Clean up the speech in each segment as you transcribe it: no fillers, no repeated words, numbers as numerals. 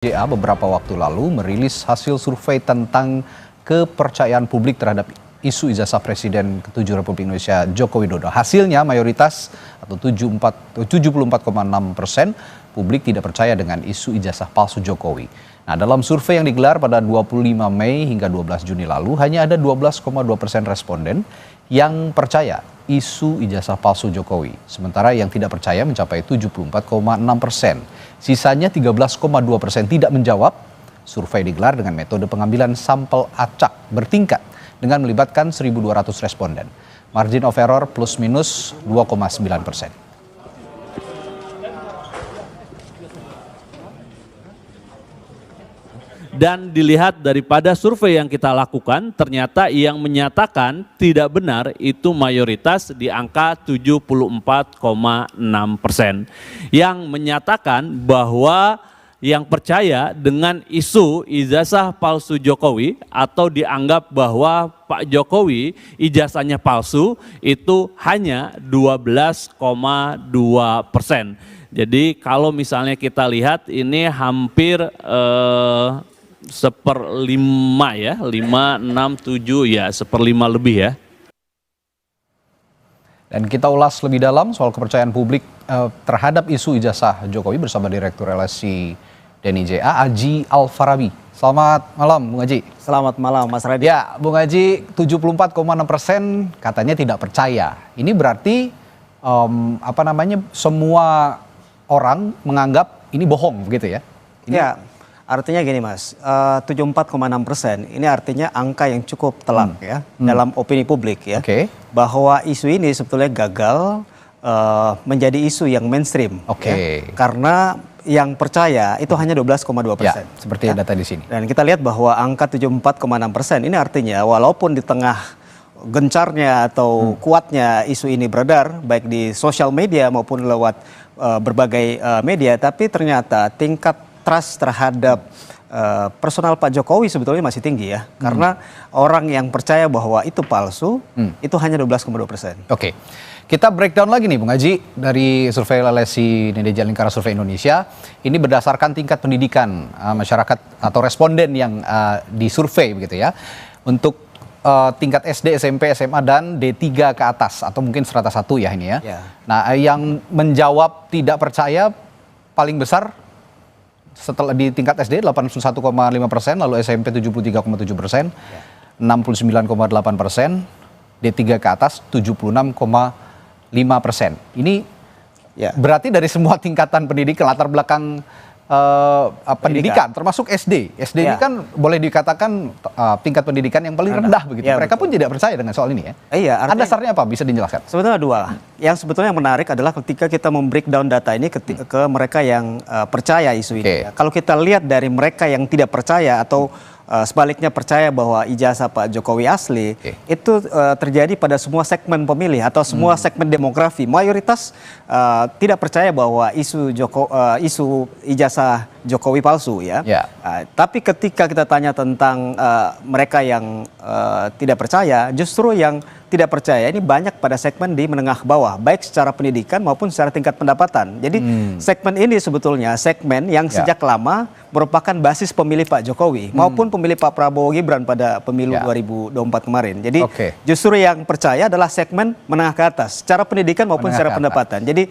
JA beberapa waktu lalu merilis hasil survei tentang kepercayaan publik terhadap isu ijazah Presiden ke-7 Republik Indonesia Joko Widodo. Hasilnya mayoritas atau 74,6% publik tidak percaya dengan isu ijazah palsu Jokowi. Nah, dalam survei yang digelar pada 25 Mei hingga 12 Juni lalu, hanya ada 12,2% responden yang percaya isu ijazah palsu Jokowi. Sementara yang tidak percaya mencapai 74,6%. Sisanya 13,2% tidak menjawab. Survei digelar dengan metode pengambilan sampel acak bertingkat dengan melibatkan 1.200 responden. Margin of error plus minus 2,9%. Dan dilihat daripada survei yang kita lakukan, ternyata yang menyatakan tidak benar itu mayoritas di angka 74,6%. Yang menyatakan bahwa yang percaya dengan isu ijazah palsu Jokowi atau dianggap bahwa Pak Jokowi ijazahnya palsu itu hanya 12,2%. Jadi kalau misalnya kita lihat ini hampir 1/5 ya, 5, 6, 7 ya, 1/5 lebih ya. Dan kita ulas lebih dalam soal kepercayaan publik terhadap isu ijazah Jokowi bersama Direktur LSI Deni JA, Aji Alfarabi. Selamat malam, Bung Aji. Selamat malam, Mas Radit. Ya, Bung Aji, 74,6% katanya tidak percaya. Ini berarti semua orang menganggap ini bohong, begitu ya? Ya, artinya gini Mas, 74,6% ini artinya angka yang cukup telak ya dalam opini publik ya. Bahwa isu ini sebetulnya gagal menjadi isu yang mainstream. Ya, karena yang percaya itu hanya 12,2%. Ya, seperti data di sini. Dan kita lihat bahwa angka 74,6% ini artinya walaupun di tengah gencarnya atau kuatnya isu ini beredar baik di sosial media maupun lewat berbagai media, tapi ternyata tingkat trust terhadap personal Pak Jokowi sebetulnya masih tinggi ya. Karena orang yang percaya bahwa itu palsu itu hanya 12,2%. Oke. Kita breakdown lagi nih Bung Aji dari survei LSI Nidja Lingkara Survei Indonesia. Ini berdasarkan tingkat pendidikan masyarakat atau responden yang disurvei begitu ya. Untuk tingkat SD, SMP, SMA dan D3 ke atas atau mungkin strata 1 ya ini ya. Nah, yang menjawab tidak percaya paling besar setelah di tingkat SD 81,5%, lalu SMP 73,7%, 69,8%, D3 ke atas 76,5%. Ini berarti dari semua tingkatan pendidikan, latar belakang pendidikan, termasuk SD. SD ini kan boleh dikatakan tingkat pendidikan yang paling rendah begitu. Mereka pun tidak percaya dengan soal ini ya. Ada dasarnya apa? Bisa dijelaskan? Sebetulnya dua. Yang sebetulnya menarik adalah ketika kita membreakdown data ini ke mereka yang percaya isu ini. Kalau kita lihat dari mereka yang tidak percaya atau sebaliknya percaya bahwa ijazah Pak Jokowi asli, itu terjadi pada semua segmen pemilih atau semua segmen demografi. Mayoritas tidak percaya bahwa isu ijazah Jokowi palsu ya. Tapi ketika kita tanya tentang mereka yang tidak percaya, justru yang tidak percaya ini banyak pada segmen di menengah bawah, baik secara pendidikan maupun secara tingkat pendapatan. Jadi segmen ini sebetulnya segmen yang sejak lama merupakan basis pemilih Pak Jokowi maupun pemilih Pak Prabowo Gibran pada pemilu 2024 kemarin. Jadi justru yang percaya adalah segmen menengah ke atas, secara pendidikan maupun secara pendapatan. Jadi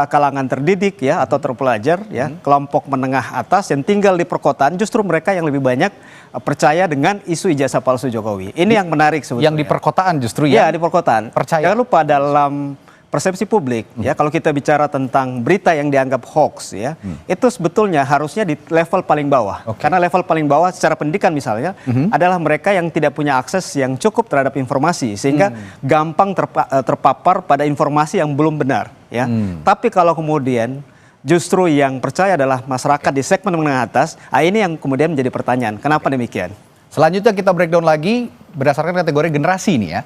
kalangan terdidik ya atau terpelajar ya, kelompok menengah atas yang tinggal di perkotaan, justru mereka yang lebih banyak percaya dengan isu ijazah palsu Jokowi. Ini yang menarik sebetulnya. Yang di perkotaan justru ya. Ya, di perkotaan. Percaya. Jangan lupa dalam persepsi publik ya, kalau kita bicara tentang berita yang dianggap hoax ya, itu sebetulnya harusnya di level paling bawah. Karena level paling bawah secara pendidikan misalnya adalah mereka yang tidak punya akses yang cukup terhadap informasi sehingga gampang terpapar pada informasi yang belum benar ya. Tapi kalau kemudian justru yang percaya adalah masyarakat di segmen menengah atas, ini yang kemudian menjadi pertanyaan, kenapa demikian? Selanjutnya kita breakdown lagi berdasarkan kategori generasi ini ya.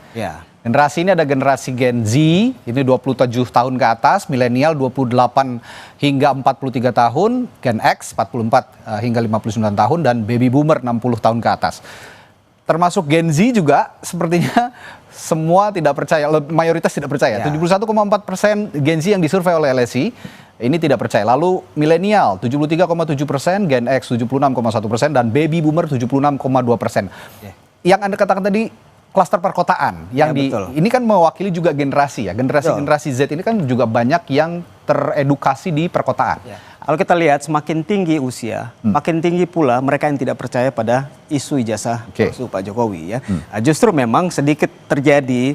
Generasi ini ada generasi Gen Z, ini 27 tahun ke atas, milenial 28 hingga 43 tahun, Gen X 44 hingga 59 tahun, dan baby boomer 60 tahun ke atas. Termasuk Gen Z juga sepertinya semua tidak percaya, mayoritas tidak percaya. 71,4% Gen Z yang disurvei oleh LSI Ini tidak percaya. Lalu milenial 73,7%, Gen X 76,1%, dan baby boomer 76,2%. Yang Anda katakan tadi klaster perkotaan yang betul. ini kan mewakili juga generasi ya. Generasi Z ini kan juga banyak yang teredukasi di perkotaan. Kalau kita lihat semakin tinggi usia, makin tinggi pula mereka yang tidak percaya pada isu ijazah palsu Pak Jokowi ya. Justru memang sedikit terjadi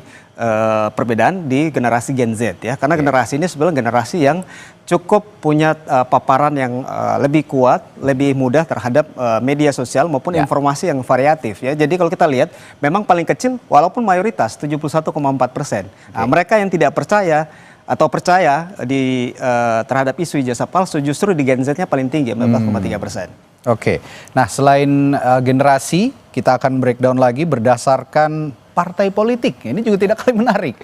perbedaan di generasi Gen Z ya, karena generasi ini sebenarnya generasi yang cukup punya paparan yang lebih kuat, lebih mudah terhadap media sosial maupun informasi yang variatif ya. Jadi kalau kita lihat memang paling kecil walaupun mayoritas 71,4%. Mereka yang tidak percaya atau percaya terhadap isu ijazah palsu justru di Gen Z-nya paling tinggi 14,3%. Oke, nah selain generasi, kita akan breakdown lagi berdasarkan partai politik. Ini juga tidak kalah menarik.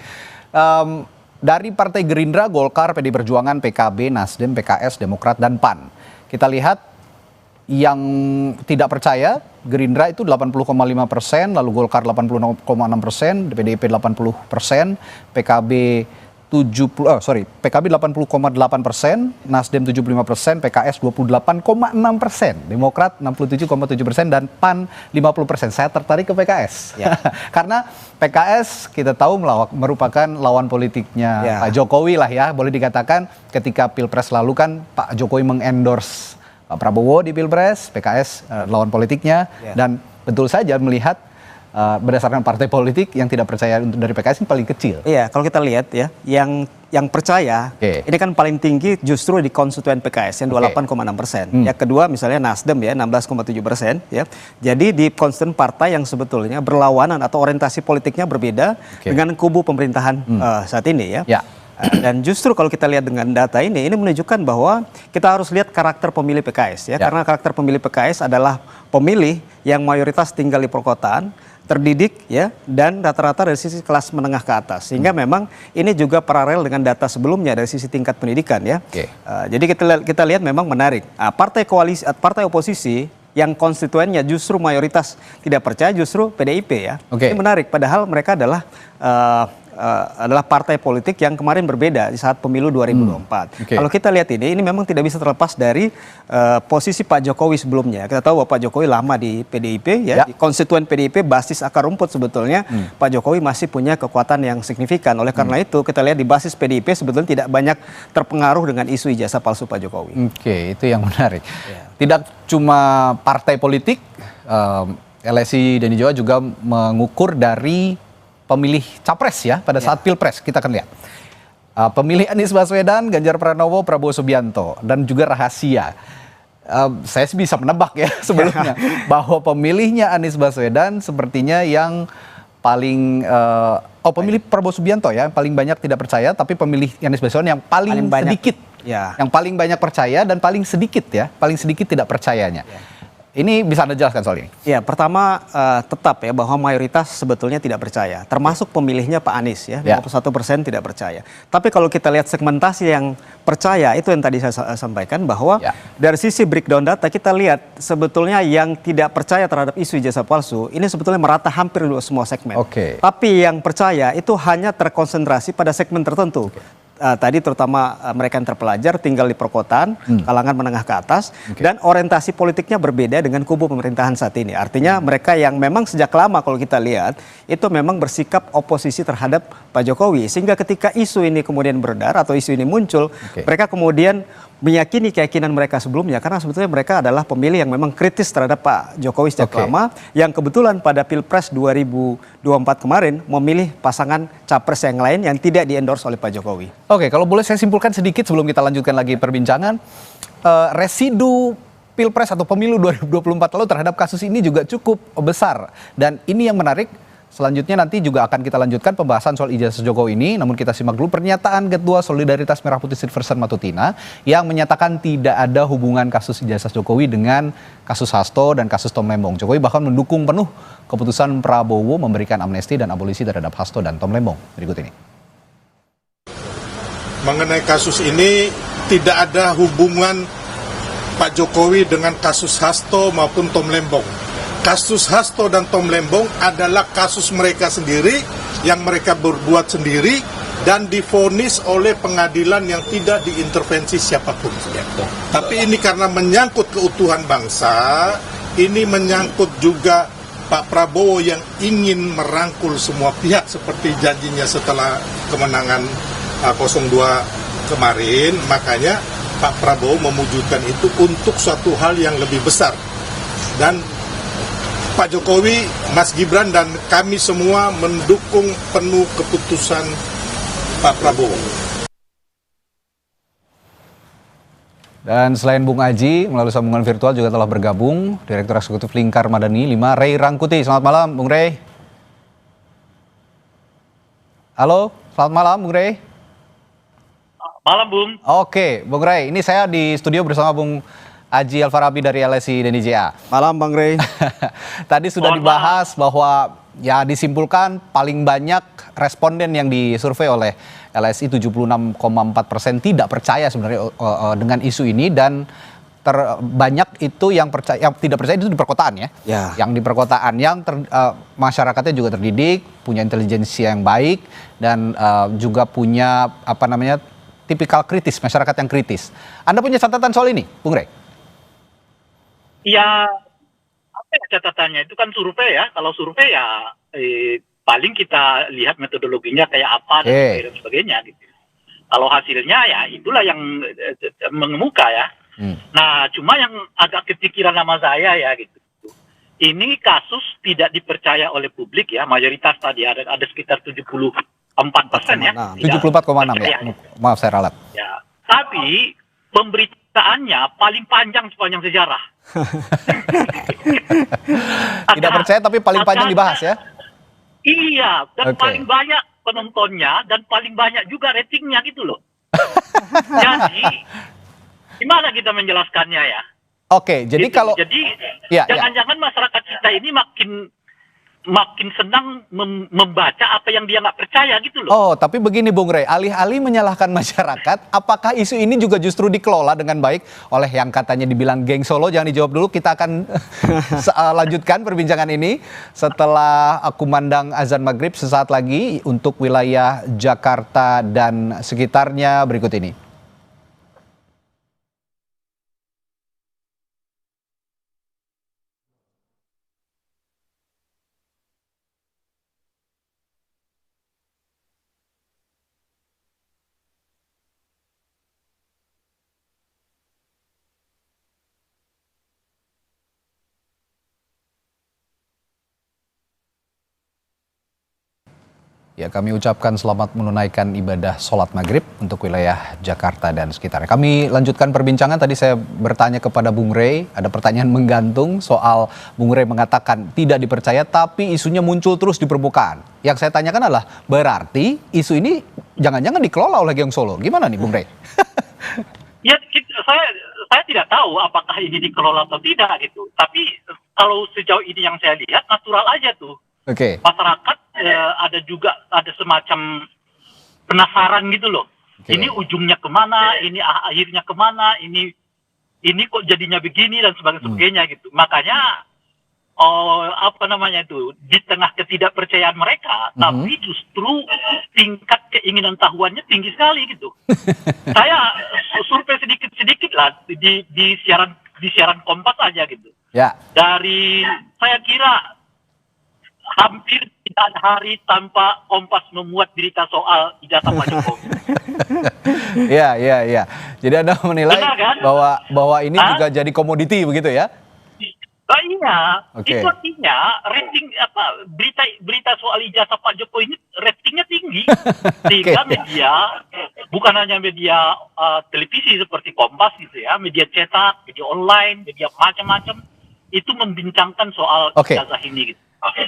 Dari Partai Gerindra, Golkar, PD Perjuangan, PKB, Nasdem, PKS, Demokrat, dan PAN. Kita lihat yang tidak percaya, Gerindra itu 80,5%, lalu Golkar 86,6%, PDIP 80%, PKB PKB 80,8%, Nasdem 75%, PKS 28,6%, Demokrat 67,7%, dan PAN 50%. Saya tertarik ke PKS. Karena PKS kita tahu merupakan lawan politiknya Pak Jokowi lah ya. Boleh dikatakan ketika Pilpres lalu kan Pak Jokowi mengendorse Pak Prabowo di Pilpres, PKS lawan politiknya. Dan betul saja melihat berdasarkan partai politik yang tidak percaya dari PKS ini paling kecil. Iya, kalau kita lihat ya, yang percaya ini kan paling tinggi justru di konstituen PKS yang 28,6%. Yang kedua misalnya Nasdem ya 16,7% ya. Jadi di konstituen partai yang sebetulnya berlawanan atau orientasi politiknya berbeda dengan kubu pemerintahan saat ini ya. Dan justru kalau kita lihat dengan data ini menunjukkan bahwa kita harus lihat karakter pemilih PKS ya. Karena karakter pemilih PKS adalah pemilih yang mayoritas tinggal di perkotaan, terdidik ya, dan rata-rata dari sisi kelas menengah ke atas, sehingga memang ini juga paralel dengan data sebelumnya dari sisi tingkat pendidikan ya. Jadi kita lihat memang menarik. Partai koalisi, partai oposisi yang konstituennya justru mayoritas tidak percaya justru PDIP ya. Ini menarik, padahal mereka adalah partai politik yang kemarin berbeda di saat pemilu 2024. Kalau kita lihat ini memang tidak bisa terlepas dari posisi Pak Jokowi sebelumnya. Kita tahu bahwa Pak Jokowi lama di PDIP ya, di konstituen PDIP basis akar rumput sebetulnya Pak Jokowi masih punya kekuatan yang signifikan. Oleh karena itu kita lihat di basis PDIP sebetulnya tidak banyak terpengaruh dengan isu ijazah palsu Pak Jokowi. Itu yang menarik. Tidak cuma partai politik, LSI dan Jawa juga mengukur dari pemilih capres ya pada saat Pilpres. Kita akan lihat pemilih Anies Baswedan, Ganjar Pranowo, Prabowo Subianto, dan juga rahasia. Saya bisa menebak ya sebelumnya bahwa pemilihnya Anies Baswedan sepertinya yang paling pemilih Prabowo Subianto ya paling banyak tidak percaya, tapi pemilih Anies Baswedan yang paling sedikit yang paling banyak percaya dan paling sedikit tidak percayanya. Ini bisa Anda jelaskan soal ini? Ya, pertama tetap ya bahwa mayoritas sebetulnya tidak percaya, termasuk pemilihnya Pak Anies ya, 51% tidak percaya. Tapi kalau kita lihat segmentasi yang percaya, itu yang tadi saya sampaikan bahwa dari sisi breakdown data kita lihat sebetulnya yang tidak percaya terhadap isu ijazah palsu ini sebetulnya merata hampir di semua segmen. Tapi yang percaya itu hanya terkonsentrasi pada segmen tertentu. Tadi terutama mereka yang terpelajar tinggal di perkotaan, kalangan menengah ke atas, dan orientasi politiknya berbeda dengan kubu pemerintahan saat ini. Artinya mereka yang memang sejak lama kalau kita lihat itu memang bersikap oposisi terhadap Pak Jokowi, sehingga ketika isu ini kemudian beredar atau isu ini muncul, mereka kemudian meyakini keyakinan mereka sebelumnya, karena sebetulnya mereka adalah pemilih yang memang kritis terhadap Pak Jokowi sejak lama, yang kebetulan pada Pilpres 2024 kemarin memilih pasangan capres yang lain yang tidak di-endorse oleh Pak Jokowi. Kalau boleh saya simpulkan sedikit sebelum kita lanjutkan lagi perbincangan, residu Pilpres atau pemilu 2024 lalu terhadap kasus ini juga cukup besar, dan ini yang menarik. Selanjutnya nanti juga akan kita lanjutkan pembahasan soal ijazah Jokowi ini, namun kita simak dulu pernyataan Ketua Solidaritas Merah Putih Silversen Matutina yang menyatakan tidak ada hubungan kasus ijazah Jokowi dengan kasus Hasto dan kasus Tom Lembong. Jokowi bahkan mendukung penuh keputusan Prabowo memberikan amnesti dan abolisi terhadap Hasto dan Tom Lembong. Berikut ini. Mengenai kasus ini tidak ada hubungan Pak Jokowi dengan kasus Hasto maupun Tom Lembong. Kasus Hasto dan Tom Lembong adalah kasus mereka sendiri yang mereka berbuat sendiri, dan divonis oleh pengadilan yang tidak diintervensi siapapun. Tapi ini karena menyangkut keutuhan bangsa, ini menyangkut juga Pak Prabowo yang ingin merangkul semua pihak seperti janjinya setelah kemenangan 02 kemarin, makanya Pak Prabowo mewujudkan itu untuk suatu hal yang lebih besar. Dan Pak Jokowi, Mas Gibran, dan kami semua mendukung penuh keputusan Pak Prabowo. Dan selain Bung Aji, melalui sambungan virtual juga telah bergabung Direktur Eksekutif Lingkar Madani 5, Ray Rangkuti. Selamat malam, Bung Ray. Halo, selamat malam, Bung Ray. Malam, Bung. Oke, Bung Ray, ini saya di studio bersama Bung Aji Alfarabi dari LSI DNIJA. Malam Bang Ray. Tadi sudah dibahas bahwa ya disimpulkan paling banyak responden yang disurvei oleh LSI 76,4% tidak percaya sebenarnya dengan isu ini, dan terbanyak itu yang tidak percaya itu di perkotaan ya. Yang di perkotaan yang masyarakatnya juga terdidik, punya intelijensi yang baik, dan juga punya tipikal kritis, masyarakat yang kritis. Anda punya catatan soal ini, Bung Ray? Ya, apa ya catatannya? Itu kan survei ya. Kalau survei ya paling kita lihat metodologinya kayak apa dan sebagainya gitu. Kalau hasilnya ya itulah yang mengemuka ya. Nah, cuma yang agak kepikiran sama saya ya gitu. Ini kasus tidak dipercaya oleh publik ya, mayoritas tadi ada sekitar 74% ya. 74,6 ya. Maaf saya ralat. Ya. Tapi pemberitaannya paling panjang sepanjang sejarah. Tidak percaya tapi paling panjang dibahas ya. Iya, dan paling banyak penontonnya dan paling banyak juga ratingnya gitu loh. Jadi gimana kita menjelaskannya ya? Oke, jadi gitu. kalau jadi jangan-jangan masyarakat kita ini makin senang membaca apa yang dia nggak percaya gitu loh. Oh, tapi begini Bung Ray, alih-alih menyalahkan masyarakat, apakah isu ini juga justru dikelola dengan baik oleh yang katanya dibilang geng Solo? Jangan dijawab dulu, kita akan lanjutkan perbincangan ini setelah kumandang azan maghrib sesaat lagi untuk wilayah Jakarta dan sekitarnya berikut ini. Ya, kami ucapkan selamat menunaikan ibadah sholat maghrib untuk wilayah Jakarta dan sekitarnya. Kami lanjutkan perbincangan. Tadi saya bertanya kepada Bung Ray, ada pertanyaan menggantung soal Bung Ray mengatakan tidak dipercaya, tapi isunya muncul terus di permukaan. Yang saya tanyakan adalah, berarti isu ini jangan-jangan dikelola oleh geng Solo. Gimana nih Bung Ray? Ya, saya tidak tahu apakah ini dikelola atau tidak gitu. Tapi kalau sejauh ini yang saya lihat, natural aja tuh. Masyarakat ada semacam penasaran gitu loh. Ini ujungnya kemana, ini akhirnya kemana, ini kok jadinya begini dan sebagainya gitu. Makanya di tengah ketidakpercayaan mereka, tapi justru tingkat keinginan tahuannya tinggi sekali gitu. Saya survei sedikit lah di siaran Kompas aja gitu. Dari saya kira hampir tidak ada hari tanpa Kompas memuat berita soal ijazah Pak Jokowi. Iya. Jadi Anda menilai kan? bahwa ini juga jadi komoditi begitu ya? Iya. Itu artinya rating berita soal ijazah Pak Jokowi ini ratingnya tinggi. Sehingga media, bukan hanya media televisi seperti Kompas gitu ya, media cetak, media online, media macam-macam itu membincangkan soal ijazah ini gitu.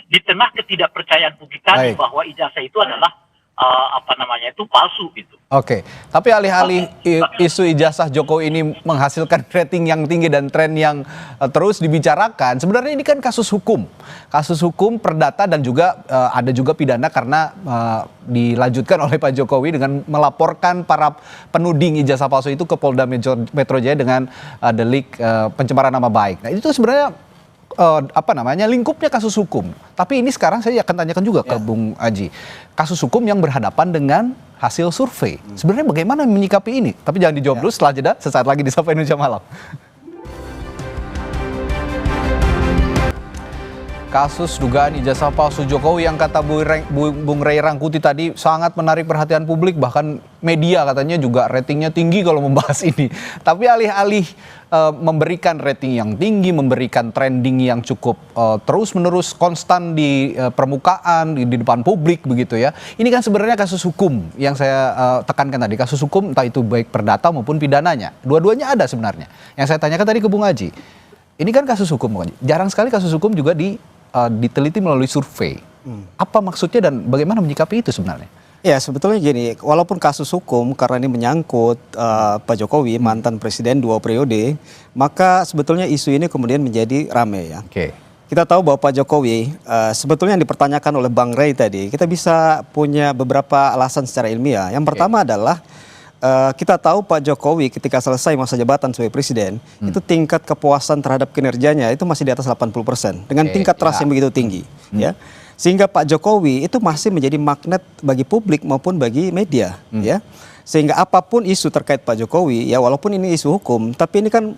Di tengah ketidakpercayaan publik tadi bahwa ijazah itu adalah itu palsu gitu. Tapi alih-alih isu ijazah Jokowi ini menghasilkan rating yang tinggi dan tren yang terus dibicarakan, sebenarnya ini kan kasus hukum perdata dan juga ada juga pidana karena dilanjutkan oleh Pak Jokowi dengan melaporkan para penuding ijazah palsu itu ke Polda Metro Jaya dengan delik pencemaran nama baik. Nah, itu sebenarnya lingkupnya kasus hukum. Tapi ini sekarang saya akan tanyakan juga ke Bung Aji. Kasus hukum yang berhadapan dengan hasil survei. Sebenarnya bagaimana menyikapi ini? Tapi jangan dijawab dulu, setelah jeda sesaat lagi di Sapa Indonesia Malam. Kasus dugaan ijazah palsu Jokowi yang kata Bung Ray Rangkuti tadi sangat menarik perhatian publik, bahkan media katanya juga ratingnya tinggi kalau membahas ini. Tapi alih-alih memberikan rating yang tinggi, memberikan trending yang cukup terus-menerus konstan di permukaan, di depan publik begitu ya. Ini kan sebenarnya kasus hukum yang saya tekankan tadi, kasus hukum entah itu baik perdata maupun pidananya. Dua-duanya ada sebenarnya. Yang saya tanyakan tadi ke Bung Aji, ini kan kasus hukum, Bung Aji. Jarang sekali kasus hukum juga diteliti melalui survei. Apa maksudnya dan bagaimana menyikapi itu sebenarnya? Ya sebetulnya gini, walaupun kasus hukum karena ini menyangkut Pak Jokowi, mantan presiden 2 periode, maka sebetulnya isu ini kemudian menjadi ramai ya. Oke. Kita tahu bahwa Pak Jokowi sebetulnya yang dipertanyakan oleh Bang Ray tadi, kita bisa punya beberapa alasan secara ilmiah. Yang pertama adalah kita tahu Pak Jokowi ketika selesai masa jabatan sebagai presiden, itu tingkat kepuasan terhadap kinerjanya itu masih di atas 80% dengan tingkat trust yang begitu tinggi, ya. Sehingga Pak Jokowi itu masih menjadi magnet bagi publik maupun bagi media, ya. Sehingga apapun isu terkait Pak Jokowi, ya walaupun ini isu hukum, tapi ini kan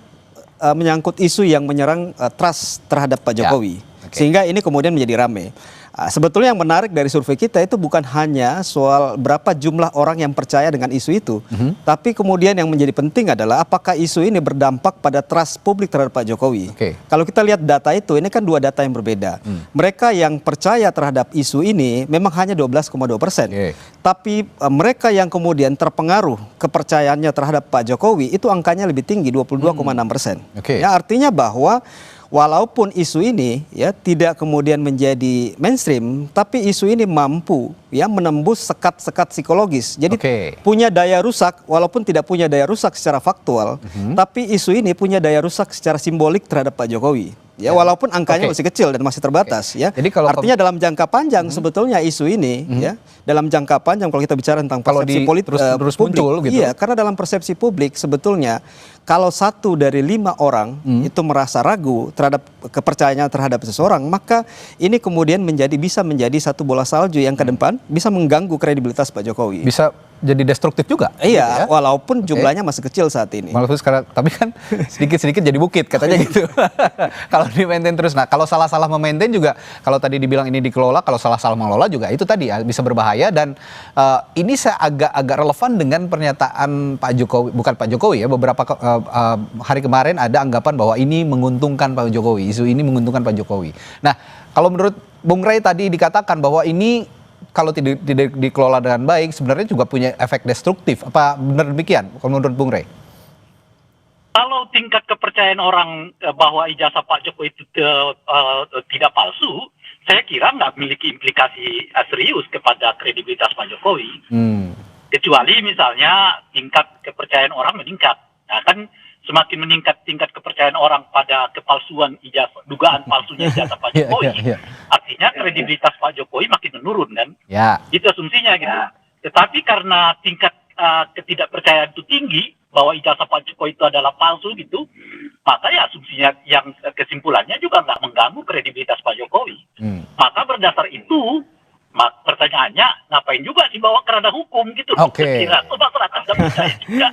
menyangkut isu yang menyerang trust terhadap Pak Jokowi. Sehingga ini kemudian menjadi ramai. Sebetulnya yang menarik dari survei kita itu bukan hanya soal berapa jumlah orang yang percaya dengan isu itu, tapi kemudian yang menjadi penting adalah apakah isu ini berdampak pada trust publik terhadap Pak Jokowi. Kalau kita lihat data itu, ini kan dua data yang berbeda. Mereka yang percaya terhadap isu ini memang hanya 12,2%. Tapi mereka yang kemudian terpengaruh kepercayaannya terhadap Pak Jokowi itu angkanya lebih tinggi, 22,6%. Ya, artinya bahwa walaupun isu ini ya tidak kemudian menjadi mainstream, tapi isu ini mampu ya menembus sekat-sekat psikologis. Jadi punya daya rusak, walaupun tidak punya daya rusak secara faktual, tapi isu ini punya daya rusak secara simbolik terhadap Pak Jokowi. Ya, walaupun angkanya masih kecil dan masih terbatas ya. Jadi kalau artinya dalam jangka panjang sebetulnya isu ini ya, dalam jangka panjang kalau kita bicara tentang persepsi politik terus publik, muncul gitu. Iya, karena dalam persepsi publik sebetulnya kalau 1 dari 5 orang itu merasa ragu terhadap kepercayaannya terhadap seseorang, maka ini kemudian bisa menjadi satu bola salju yang ke depan bisa mengganggu kredibilitas Pak Jokowi. Bisa jadi destruktif juga. Iya, gitu ya? walaupun jumlahnya masih kecil saat ini. Walaupun sekarang, tapi kan sedikit-sedikit jadi bukit katanya gitu. Kalau di-maintain terus. Nah, kalau salah-salah memaintain juga, kalau tadi dibilang ini dikelola, kalau salah-salah mengelola juga itu tadi ya bisa berbahaya. Dan ini saya agak relevan dengan pernyataan Pak Jokowi, bukan Pak Jokowi ya, beberapa hari kemarin ada anggapan bahwa ini menguntungkan Pak Jokowi, isu ini menguntungkan Pak Jokowi. Nah, kalau menurut Bung Ray tadi dikatakan bahwa ini kalau tidak dikelola dengan baik sebenarnya juga punya efek destruktif. Apa benar demikian kalau menurut Bung Ray? Kalau tingkat kepercayaan orang bahwa ijazah Pak Jokowi itu tidak palsu, saya kira nggak memiliki implikasi serius kepada kredibilitas Pak Jokowi. Kecuali misalnya tingkat kepercayaan orang meningkat. Nah kan semakin meningkat tingkat kepercayaan orang pada kepalsuan ijazah, dugaan palsunya ijazah Pak Jokowi, artinya kredibilitas Pak Jokowi makin menurun kan? Itu asumsinya gitu. Tetapi karena tingkat ketidakpercayaan itu tinggi bahwa ijazah Pak Jokowi itu adalah palsu gitu, maka ya asumsinya yang kesimpulannya juga nggak mengganggu kredibilitas Pak Jokowi. Maka berdasar itu pertanyaannya ngapain juga dibawa ke ranah hukum gitu? Kira masyarakat nggak percaya juga.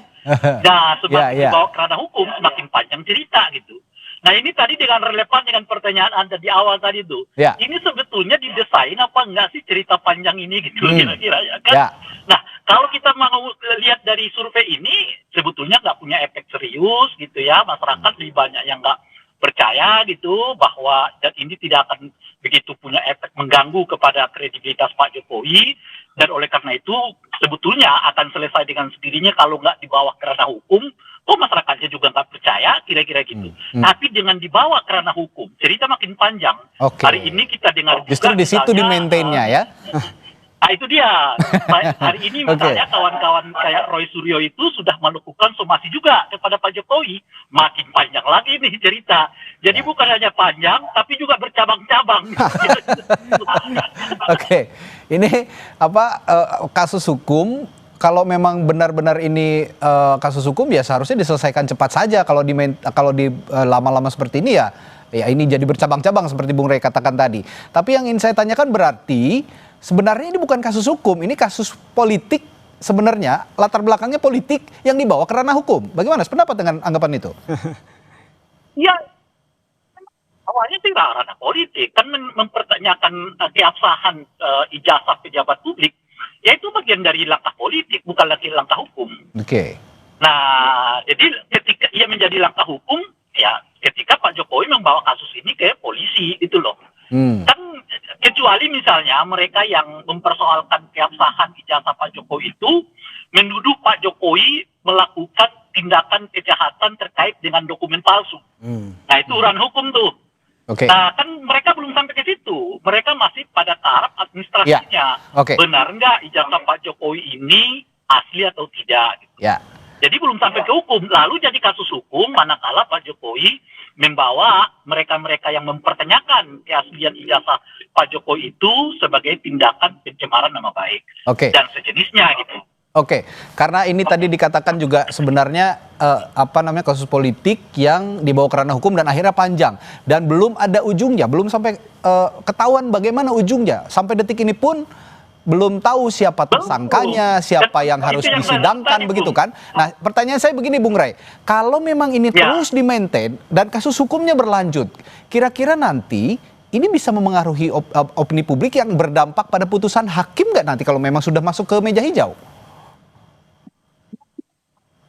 Nah, semakin dibawa ke ranah hukum semakin panjang cerita gitu. Nah ini tadi dengan relevan dengan pertanyaan Anda di awal tadi itu. Ini sebetulnya didesain apa enggak sih cerita panjang ini gitu kira-kira ya kan? Nah kalau kita mau lihat dari survei ini sebetulnya nggak punya efek serius gitu ya. Masyarakat lebih banyak yang nggak percaya gitu bahwa ini tidak akan begitu punya efek mengganggu kepada kredibilitas Pak Jokowi. Dan oleh karena itu sebetulnya akan selesai dengan sendirinya kalau nggak dibawa ke ranah hukum. Masyarakatnya juga nggak percaya, kira-kira gitu. Tapi dengan dibawa ke ranah hukum, cerita makin panjang. Hari ini kita dengar juga justru di situ di maintainnya ya. Nah itu dia. Hari ini misalnya kawan-kawan kayak Roy Suryo itu sudah melakukan somasi juga kepada Pak Jokowi. Makin panjang lagi nih cerita. Jadi bukan hanya panjang, tapi juga bercabang-cabang. Ini kasus hukum. Kalau memang benar-benar ini kasus hukum ya seharusnya diselesaikan cepat saja. Kalau di lama-lama seperti ini ya Ya ini jadi bercabang-cabang seperti Bung Rey katakan tadi. Tapi yang ingin saya tanyakan berarti sebenarnya ini bukan kasus hukum, ini kasus politik sebenarnya, latar belakangnya politik yang dibawa ke ranah hukum. Bagaimana pendapat dengan anggapan itu? Ya, awalnya sih ranah politik, kan mempertanyakan keabsahan ijazah pejabat publik, ya itu bagian dari langkah politik, bukan lagi langkah hukum. Oke. Nah, jadi ketika ia menjadi langkah hukum, ya ketika Pak Jokowi membawa kasus ini ke polisi, itu loh. Kan kecuali misalnya mereka yang mempersoalkan keabsahan ijazah Pak Jokowi itu menuduh Pak Jokowi melakukan tindakan kejahatan terkait dengan dokumen palsu. Nah itu ranah hukum tuh. Oke. Nah kan mereka belum sampai ke situ. Mereka masih pada taraf administrasinya. Ya. Oke. Benar nggak ijazah Pak Jokowi ini asli atau tidak? Gitu. Ya. Jadi belum sampai ke hukum. Lalu jadi kasus hukum manakala Pak Jokowi membawa mereka-mereka yang mempertanyakan keaslian ijazah Pak Jokowi itu sebagai tindakan pencemaran nama baik. Oke. Dan sejenisnya gitu. Oke, karena ini tadi dikatakan juga sebenarnya kasus politik yang dibawa ke ranah hukum dan akhirnya panjang dan belum ada ujungnya, belum sampai ketahuan bagaimana ujungnya. Sampai detik ini pun belum tahu siapa tersangkanya, siapa yang harus disidangkan, begitu kan? Nah, pertanyaan saya begini, Bung Rey, kalau memang ini terus di-maintain dan kasus hukumnya berlanjut, kira-kira nanti ini bisa memengaruhi opini publik yang berdampak pada putusan hakim nggak nanti kalau memang sudah masuk ke meja hijau?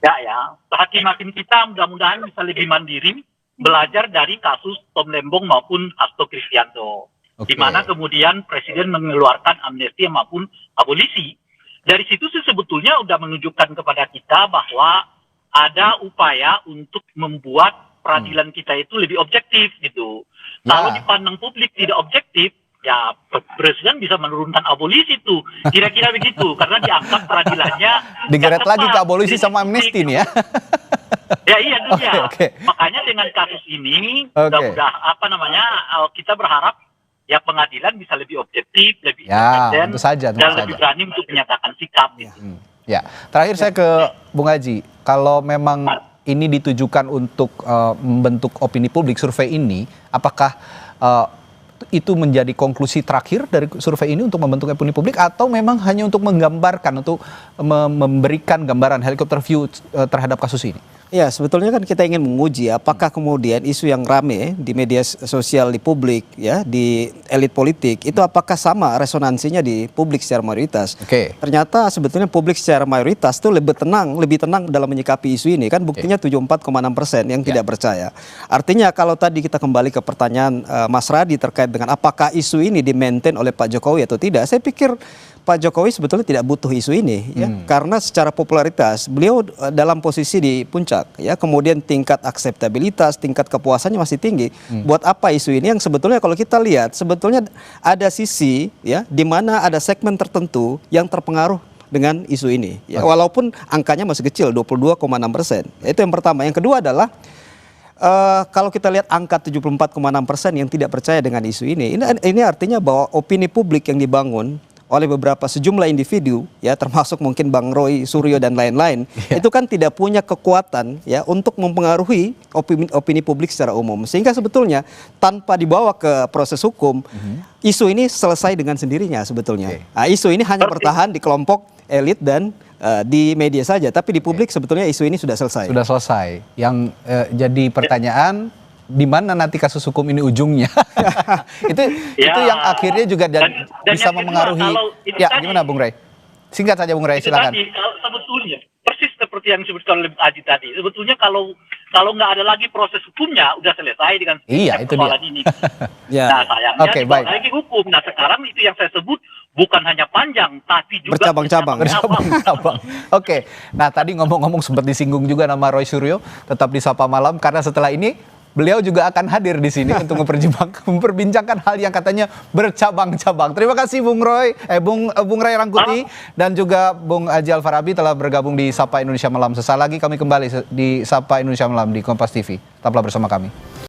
Ya, hakim-hakim kita mudah-mudahan bisa lebih mandiri belajar dari kasus Tom Lembong maupun Hasto Kristianto. Di mana kemudian Presiden mengeluarkan amnesti maupun abolisi. Dari situ sih sebetulnya sudah menunjukkan kepada kita bahwa ada upaya untuk membuat peradilan kita itu lebih objektif gitu. Kalau dipandang publik tidak objektif, ya Presiden bisa menurunkan abolisi itu. Kira-kira begitu, karena dianggap peradilannya digeret lagi ke abolisi sama amnesti nih ya. Ya iya itu ya. Oke. Makanya dengan kasus ini kita berharap ya pengadilan bisa lebih objektif, lebih independen, dan lebih berani untuk menyatakan sikap. Ya, terakhir saya ke Bung Haji, kalau memang ini ditujukan untuk membentuk opini publik, survei ini, apakah itu menjadi konklusi terakhir dari survei ini untuk membentuk opini publik atau memang hanya untuk menggambarkan, untuk memberikan gambaran helikopter view terhadap kasus ini? Ya, sebetulnya kan kita ingin menguji apakah kemudian isu yang rame di media sosial di publik, ya, di elit politik, itu apakah sama resonansinya di publik secara mayoritas. Ternyata sebetulnya publik secara mayoritas itu lebih tenang dalam menyikapi isu ini. Kan buktinya 74,6% yang tidak percaya. Artinya kalau tadi kita kembali ke pertanyaan Mas Radi terkait dengan apakah isu ini di-maintain oleh Pak Jokowi atau tidak, saya pikir Pak Jokowi sebetulnya tidak butuh isu ini, ya, karena secara popularitas beliau dalam posisi di puncak, ya, kemudian tingkat akseptabilitas, tingkat kepuasannya masih tinggi. Buat apa isu ini? Yang sebetulnya kalau kita lihat, sebetulnya ada sisi, ya, di mana ada segmen tertentu yang terpengaruh dengan isu ini, ya, walaupun angkanya masih kecil, 22,6%. Itu yang pertama. Yang kedua adalah kalau kita lihat angka 74,6% yang tidak percaya dengan isu ini artinya bahwa opini publik yang dibangun oleh beberapa sejumlah individu, ya, termasuk mungkin Bang Roy Suryo dan lain-lain, itu kan tidak punya kekuatan, ya, untuk mempengaruhi opini publik secara umum. Sehingga sebetulnya tanpa dibawa ke proses hukum, isu ini selesai dengan sendirinya sebetulnya. Nah, isu ini hanya bertahan di kelompok elit dan di media saja, tapi di publik sebetulnya isu ini sudah selesai. Sudah selesai. Yang jadi pertanyaan, di mana nanti kasus hukum ini ujungnya? itu yang akhirnya juga bisa memengaruhi. Ya, gimana Bung Rey? Singkat saja Bung Rey, silakan. Sebetulnya persis seperti yang disebutkan oleh Aji tadi. Sebetulnya kalau nggak ada lagi proses hukumnya, udah selesai dengan persoalan ini. Nah, sayangnya tidak lagi hukum. Nah, sekarang itu yang saya sebut bukan hanya panjang, tapi juga bercabang-cabang. Oke. Nah, tadi ngomong-ngomong sempat disinggung juga nama Roy Suryo, tetap di Sapa Malam, karena setelah ini beliau juga akan hadir di sini untuk memperbincangkan hal yang katanya bercabang-cabang. Terima kasih Bung Ray Rangkuti dan juga Bung Haji Alfarabi telah bergabung di Sapa Indonesia Malam. Sesaat lagi kami kembali di Sapa Indonesia Malam di Kompas TV. Tetaplah bersama kami.